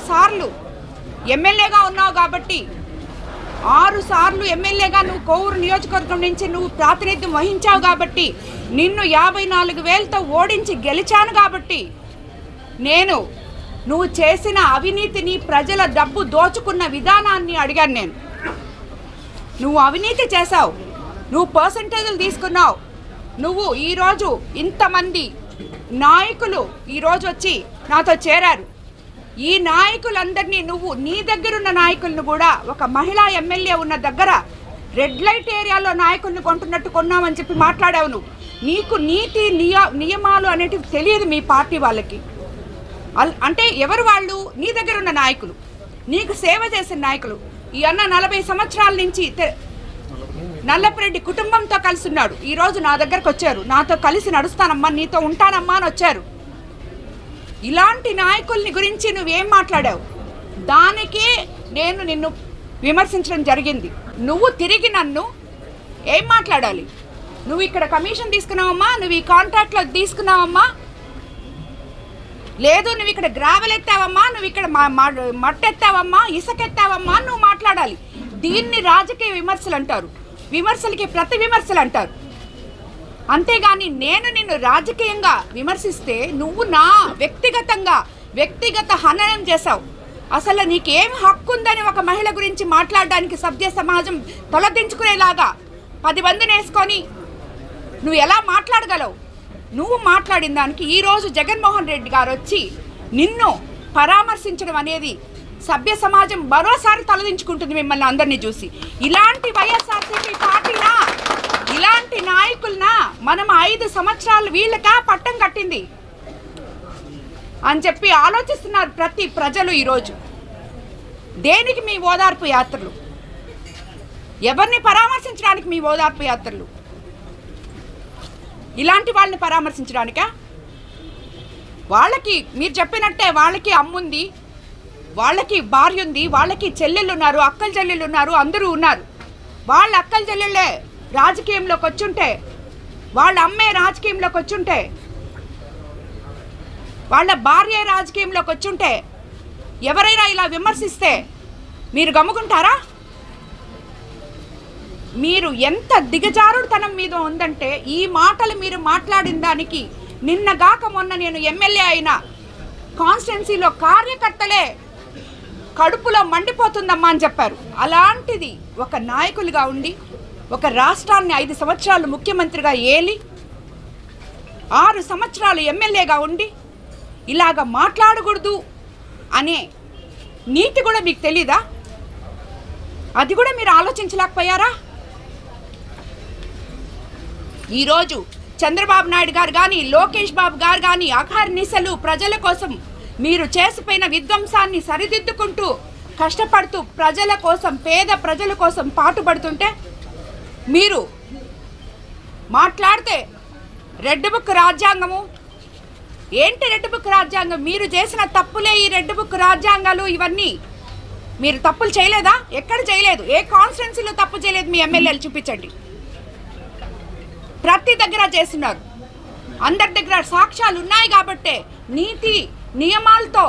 సార్లు ఎమ్మెల్యేగా ఉన్నావు కాబట్టి 6 సార్లు ఎమ్మెల్యేగా నువ్వు కోవూరు నియోజకవర్గం నుంచి నువ్వు ప్రాతినిధ్యం వహించావు కాబట్టి నిన్ను 54,000తో ఓడించి గెలిచాను కాబట్టి నువ్వు చేసిన అవినీతిని ప్రజల డబ్బు దోచుకున్న విధానాన్ని అడిగాను నేను. నువ్వు అవినీతి చేశావు, నువ్వు పర్సంటేజ్లు తీసుకున్నావు. నువ్వు ఈరోజు ఇంతమంది నాయకులు ఈరోజు వచ్చి నాతో చేరారు. ఈ నాయకులందరినీ నువ్వు నీ దగ్గరున్న నాయకులను కూడా ఒక మహిళా ఎమ్మెల్యే ఉన్న దగ్గర రెడ్ లైట్ ఏరియాలో నాయకులను కొంటున్నట్టు కొన్నామని చెప్పి మాట్లాడావు. నువ్వు నీకు నీతి నియమాలు అనేటివి తెలియదు మీ పార్టీ వాళ్ళకి. అంటే ఎవరు వాళ్ళు? నీ దగ్గర ఉన్న నాయకులు, నీకు సేవ చేసిన నాయకులు. ఈ అన్న 40 సంవత్సరాల నుంచి నల్లపరెడ్డి కుటుంబంతో కలిసి ఉన్నాడు. ఈరోజు నా దగ్గరకు వచ్చారు, నాతో కలిసి నడుస్తానమ్మా, నీతో ఉంటానమ్మా అని వచ్చారు. ఇలాంటి నాయకుల్ని గురించి నువ్వేం మాట్లాడావు? దానికే నేను నిన్ను విమర్శించడం జరిగింది. నువ్వు తిరిగి నన్ను ఏం మాట్లాడాలి? నువ్వు ఇక్కడ కమిషన్ తీసుకున్నావమ్మా, నువ్వు ఈ కాంట్రాక్ట్లో తీసుకున్నావమ్మా, లేదు నువ్వు ఇక్కడ గ్రావెల్ ఎత్తావమ్మా, నువ్వు ఇక్కడ మట్టెత్తావమ్మా, ఇసుకెత్తావమ్మా నువ్వు మాట్లాడాలి. దీన్ని రాజకీయ విమర్శలు అంటారు, విమర్శలకి ప్రతి విమర్శలు అంటారు. అంతేగాని నేను నిన్ను రాజకీయంగా విమర్శిస్తే నువ్వు నా వ్యక్తిగత హననం చేశావు. అసలు నీకేం హక్కు ఉందని ఒక మహిళ గురించి మాట్లాడడానికి సభ్య సమాజం తలదించుకునేలాగా 10 మందిని వేసుకొని నువ్వు ఎలా మాట్లాడగలవు? నువ్వు మాట్లాడిన దానికి ఈరోజు జగన్మోహన్ రెడ్డి గారు వచ్చి నిన్ను పరామర్శించడం అనేది సభ్య సమాజం మరోసారి తలదించుకుంటుంది మిమ్మల్ని అందరినీ చూసి. ఇలాంటి వైఎస్ఆర్సీపీ పార్టీనా, ఇలాంటి నాయకులనా మనం 5 సంవత్సరాలు వీళ్ళకా పట్టం కట్టింది అని చెప్పి ఆలోచిస్తున్నారు ప్రతి ప్రజలు. ఈరోజు దేనికి మీ ఓదార్పు యాత్రలు? ఎవరిని పరామర్శించడానికి మీ ఓదార్పు యాత్రలు? ఇలాంటి వాళ్ళని పరామర్శించడానికా? వాళ్ళకి మీరు చెప్పినట్టే వాళ్ళకి అమ్ముంది, వాళ్ళకి భార్య ఉంది, వాళ్ళకి చెల్లెళ్ళు ఉన్నారు, అక్కల చెల్లెళ్ళు ఉన్నారు, అందరూ ఉన్నారు. వాళ్ళ అక్కల చెల్లెళ్ళే రాజకీయంలోకి వచ్చుంటే, వాళ్ళ అమ్మే రాజకీయంలోకి వచ్చుంటే, వాళ్ళ భార్య రాజకీయంలోకి వచ్చుంటే ఎవరైనా ఇలా విమర్శిస్తే మీరు గమ్ముకుంటారా? మీరు ఎంత దిగజారుడుతనం మీద ఉందంటే ఈ మాటలు మీరు మాట్లాడిన దానికి నిన్నగాక మొన్న నేను ఎమ్మెల్యే అయిన కాన్స్టిట్యున్సీలో కార్యకర్తలే కడుపులో మండిపోతుందమ్మా అని చెప్పారు. అలాంటిది ఒక నాయకులుగా ఉండి ఒక రాష్ట్రాన్ని 5 సంవత్సరాలు ముఖ్యమంత్రిగా ఏలి 6 సంవత్సరాలు ఎమ్మెల్యేగా ఉండి ఇలాగ మాట్లాడకూడదు అనే నీతి కూడా మీకు తెలీదా? అది కూడా మీరు ఆలోచించలేకపోయారా? ఈరోజు చంద్రబాబు నాయుడు గారు కానీ లోకేష్ బాబు గారు కానీ అహర్నిశలు ప్రజల కోసం మీరు చేసిపోయిన విధ్వంసాన్ని సరిదిద్దుకుంటూ కష్టపడుతూ ప్రజల కోసం, పేద ప్రజల కోసం పాటుపడుతుంటే మీరు మాట్లాడితే రెడ్ బుక్ రాజ్యాంగము ఏంటి? రెడ్ బుక్ రాజ్యాంగం మీరు చేసిన తప్పులే ఈ రెడ్ బుక్ రాజ్యాంగాలు. ఇవన్నీ మీరు తప్పులు చేయలేదా? ఎక్కడ చేయలేదు. ఏ కాన్స్టిట్యున్సీలో తప్పు చేయలేదు మీ ఎమ్మెల్యేలు చూపించండి. ప్రతి దగ్గర చేస్తున్నారు, అందరి దగ్గర సాక్ష్యాలు ఉన్నాయి కాబట్టే నీతి నియమాలతో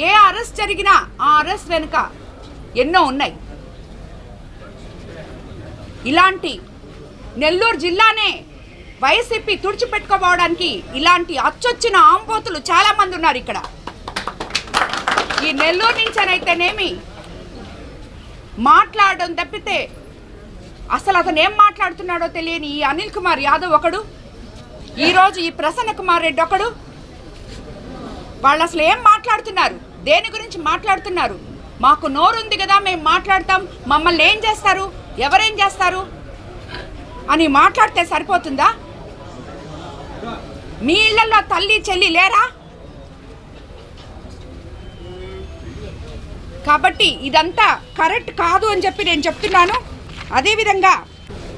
ఏ అరెస్ట్ జరిగినా ఆ అరెస్ట్ వెనుక ఎన్నో ఉన్నాయి. ఇలాంటి నెల్లూరు జిల్లానే వైసీపీ తుడిచిపెట్టుకోవడానికి ఇలాంటి అచ్చొచ్చిన ఆంబోతులు చాలామంది ఉన్నారు ఇక్కడ. ఈ నెల్లూరు నుంచనైతేనేమి మాట్లాడడం తప్పితే అసలు అతను ఏం మాట్లాడుతున్నాడో తెలియని ఈ అనిల్ కుమార్ యాదవ్ ఒకడు, ఈరోజు ఈ ప్రసన్న కుమార్ రెడ్డి ఒకడు. వాళ్ళు అసలు ఏం మాట్లాడుతున్నారు? దేని గురించి మాట్లాడుతున్నారు? మాకు నోరుంది కదా మేము మాట్లాడతాం, మమ్మల్ని ఏం చేస్తారు, ఎవరేం చేస్తారు అని మాట్లాడితే సరిపోతుందా? మీ ఇళ్లలో తల్లి చెల్లి లేరా? కాబట్టి ఇదంతా కరెక్ట్ కాదు అని చెప్పి నేను చెప్తున్నాను. అదేవిధంగా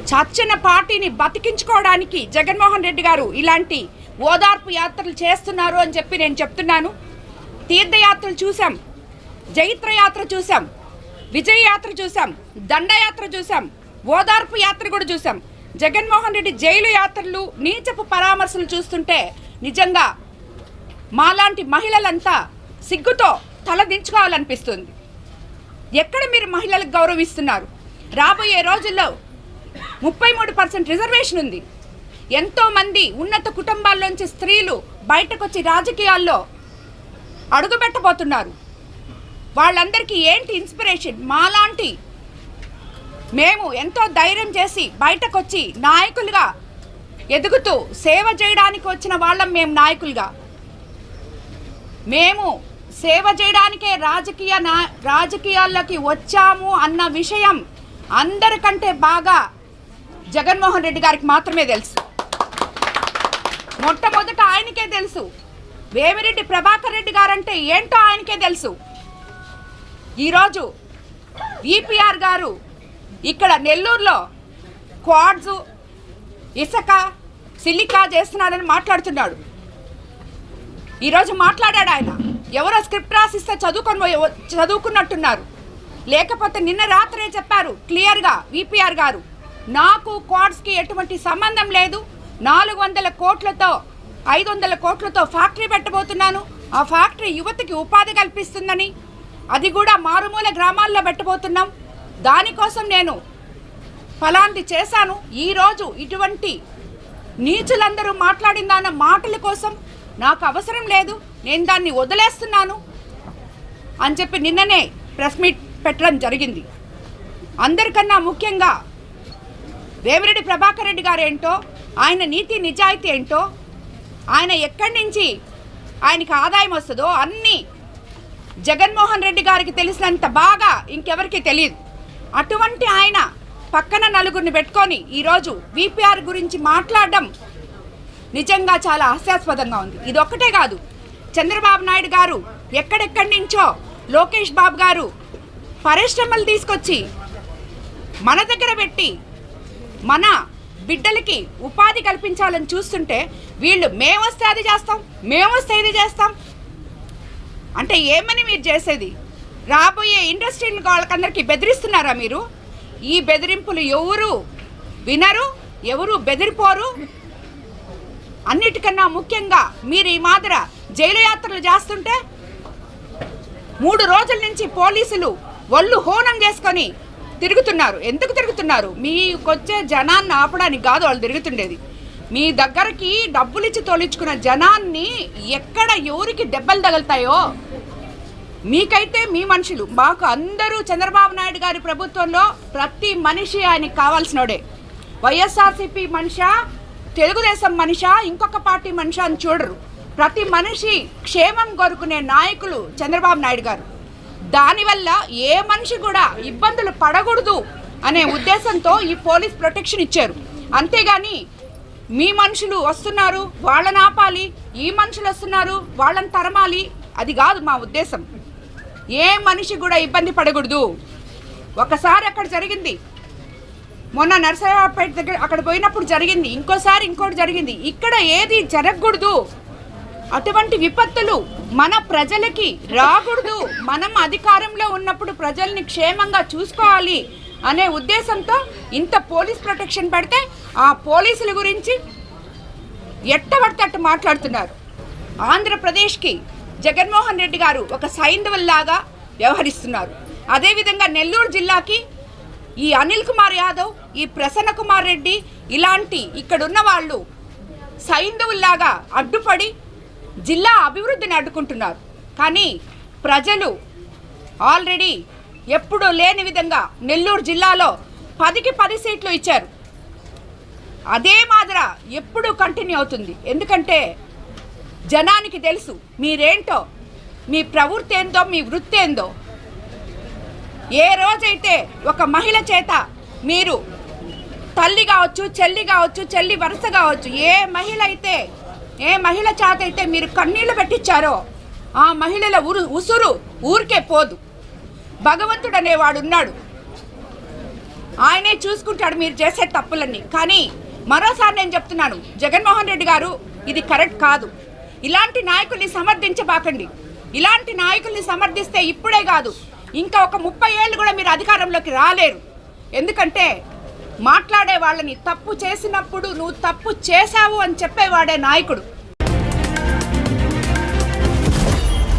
చచ్చిన పార్టీని బతికించుకోవడానికి జగన్మోహన్ రెడ్డి గారు ఇలాంటి ఓదార్పు యాత్రలు చేస్తున్నారు అని చెప్పి నేను చెప్తున్నాను. తీర్థయాత్రలు చూసాం, జైత్రయాత్ర చూసాం, విజయయాత్ర చూసాం, దండయాత్ర చూసాం, ఓదార్పు యాత్ర కూడా చూసాం. జగన్మోహన్ రెడ్డి జైలు యాత్రలు, నీచపు పరామర్శలు చూస్తుంటే నిజంగా మాలాంటి మహిళలంతా సిగ్గుతో తలదించుకోవాలనిపిస్తుంది. ఎక్కడ మీరు మహిళలకు గౌరవిస్తున్నారు? రాబోయే రోజుల్లో 33% రిజర్వేషన్ ఉంది. ఎంతోమంది ఉన్నత కుటుంబాల్లోంచి స్త్రీలు బయటకు వచ్చి రాజకీయాల్లో అడుగుపెట్టబోతున్నారు. వాళ్ళందరికీ ఏంటి ఇన్స్పిరేషన్? మాలాంటి మేము ఎంతో ధైర్యం చేసి బయటకు వచ్చి నాయకులుగా ఎదుగుతూ సేవ చేయడానికి వచ్చిన వాళ్ళం. మేము నాయకులుగా మేము సేవ చేయడానికే రాజకీయాల్లోకి వచ్చాము అన్న విషయం అందరికంటే బాగా జగన్మోహన్ రెడ్డి గారికి మాత్రమే తెలుసు. మొట్టమొదట ఆయనకే తెలుసు. వేమిరెడ్డి ప్రభాకర్ రెడ్డి గారంటే ఏంటో ఆయనకే తెలుసు. ఈరోజు ఈపీఆర్ గారు ఇక్కడ నెల్లూరులో క్వాడ్స్, ఇసుక, సిలికా చేస్తున్నాడని మాట్లాడుతున్నాడు. ఈరోజు మాట్లాడాడు ఆయన. ఎవరో స్క్రిప్ట్ రాసిస్తే చదువుకున్నట్టున్నారు. లేకపోతే నిన్న రాత్రే చెప్పారు క్లియర్గా ఈపీఆర్ గారు, నాకు క్వాడ్స్కి ఎటువంటి సంబంధం లేదు, 400 కోట్లతో 500 కోట్లతో ఫ్యాక్టరీ పెట్టబోతున్నాను, ఆ ఫ్యాక్టరీ యువతకి ఉపాధి కల్పిస్తుందని, అది కూడా మారుమూల గ్రామాల్లో పెట్టబోతున్నాం, దానికోసం నేను ఫలాంటి చేశాను. ఈరోజు ఇటువంటి నీచులందరూ మాట్లాడిన మాటల కోసం నాకు అవసరం లేదు, నేను దాన్ని వదిలేస్తున్నాను అని చెప్పి నిన్ననే ప్రెస్ మీట్ పెట్టడం జరిగింది. అందరికన్నా ముఖ్యంగా వేమిరెడ్డి ప్రభాకర్ రెడ్డి గారు ఏంటో, ఆయన నీతి నిజాయితీ ఏంటో, ఆయన ఎక్కడి నుంచి ఆయనకి ఆదాయం వస్తుందో అన్నీ జగన్మోహన్ రెడ్డి గారికి తెలిసినంత బాగా ఇంకెవరికి తెలియదు. అటువంటి ఆయన పక్కన నలుగురిని పెట్టుకొని ఈరోజు వీపీఆర్ గురించి మాట్లాడడం నిజంగా చాలా హాస్యాస్పదంగా ఉంది. ఇది ఒక్కటే కాదు, చంద్రబాబు నాయుడు గారు ఎక్కడెక్కడి నుంచో లోకేష్ బాబు గారు పరిశ్రమలు తీసుకొచ్చి మన దగ్గర పెట్టి మన బిడ్డలకి ఉపాధి కల్పించాలని చూస్తుంటే వీళ్ళు మేమొస్తే అది చేస్తాం, మేమొస్తే ఇది చేస్తాం అంటే ఏమని మీరు చేసేది? రాబోయే ఇండస్ట్రీని వాళ్ళకందరికీ బెదిరిస్తున్నారా మీరు? ఈ బెదిరింపులు ఎవరు వినరు, ఎవరు బెదిరిపోరు. అన్నిటికన్నా ముఖ్యంగా మీరు ఈ మాదిర జైలు యాత్రలు చేస్తుంటే 3 రోజుల నుంచి పోలీసులు ఒళ్ళు హోనం చేసుకొని తిరుగుతున్నారు. ఎందుకు తిరుగుతున్నారు? మీకొచ్చే జనాన్ని ఆపడానికి కాదు వాళ్ళు తిరుగుతుండేది. మీ దగ్గరికి డబ్బులు ఇచ్చి తోలించుకున్న జనాన్ని ఎక్కడ ఎవరికి దెబ్బలు తగులుతాయో మీకైతే మీ మనుషులు, మాకు అందరూ చంద్రబాబు నాయుడు గారి ప్రభుత్వంలో ప్రతి మనిషి ఆయనకి కావాల్సినోడే. వైఎస్ఆర్సీపీ మనిషా, తెలుగుదేశం మనిషా, ఇంకొక పార్టీ మనిషా అని చూడరు. ప్రతి మనిషి క్షేమం కోరుకునే నాయకులు చంద్రబాబు నాయుడు గారు. దానివల్ల ఏ మనిషి కూడా ఇబ్బందులు పడకూడదు అనే ఉద్దేశంతో ఈ పోలీస్ ప్రొటెక్షన్ ఇచ్చారు. అంతేగాని మీ మనుషులు వస్తున్నారు వాళ్ళని ఆపాలి, ఈ మనుషులు వస్తున్నారు వాళ్ళని తరమాలి, అది కాదు మా ఉద్దేశం. ఏ మనిషి కూడా ఇబ్బంది పడకూడదు. ఒకసారి అక్కడ జరిగింది, మొన్న నర్సరావుపేట దగ్గర అక్కడ పోయినప్పుడు జరిగింది, ఇంకోసారి ఇంకోటి జరిగింది. ఇక్కడ ఏది జరగకూడదు, అటువంటి విపత్తులు మన ప్రజలకి రాకూడదు. మనం అధికారంలో ఉన్నప్పుడు ప్రజల్ని క్షేమంగా చూసుకోవాలి అనే ఉద్దేశంతో ఇంత పోలీస్ ప్రొటెక్షన్ పెడితే ఆ పోలీసుల గురించి ఎట్టబడితే అట్టు మాట్లాడుతున్నారు. ఆంధ్రప్రదేశ్కి జగన్మోహన్ రెడ్డి గారు ఒక సైంధవుల్లాగా వ్యవహరిస్తున్నారు. అదేవిధంగా నెల్లూరు జిల్లాకి ఈ అనిల్ కుమార్ యాదవ్, ఈ ప్రసన్న కుమార్ రెడ్డి ఇలాంటి ఇక్కడున్న వాళ్ళు సైంధవుల్లాగా అడ్డుపడి జిల్లా అభివృద్ధిని అడ్డుకుంటున్నారు. కానీ ప్రజలు ఆల్రెడీ ఎప్పుడూ లేని విధంగా నెల్లూరు జిల్లాలో 10కి 10 సీట్లు ఇచ్చారు. అదే మాదిర ఎప్పుడూ కంటిన్యూ అవుతుంది. ఎందుకంటే జనానికి తెలుసు మీరేంటో, మీ ప్రవృత్తి ఏందో, మీ వృత్తి ఏందో. ఏ రోజైతే ఒక మహిళ చేత మీరు తల్లి కావచ్చు, చెల్లి కావచ్చు, చెల్లి వరుస కావచ్చు, ఏ మహిళ చేత అయితే మీరు కన్నీళ్లు పెట్టించారో ఆ మహిళల ఉసురు ఊరికే పోదు. భగవంతుడు అనేవాడు ఉన్నాడు, ఆయనే చూసుకుంటాడు మీరు చేసే తప్పులన్నీ. కానీ మరోసారి నేను చెప్తున్నాను, జగన్మోహన్ రెడ్డి గారు ఇది కరెక్ట్ కాదు. ఇలాంటి నాయకుల్ని సమర్థించబాకండి. ఇలాంటి నాయకుల్ని సమర్థిస్తే ఇప్పుడే కాదు, ఇంకా ఒక 30 ఏళ్ళు కూడా మీరు అధికారంలోకి రాలేరు. ఎందుకంటే మాట్లాడే వాళ్ళని తప్పు చేసినప్పుడు నువ్వు తప్పు చేశావు అని చెప్పేవాడే నాయకుడు.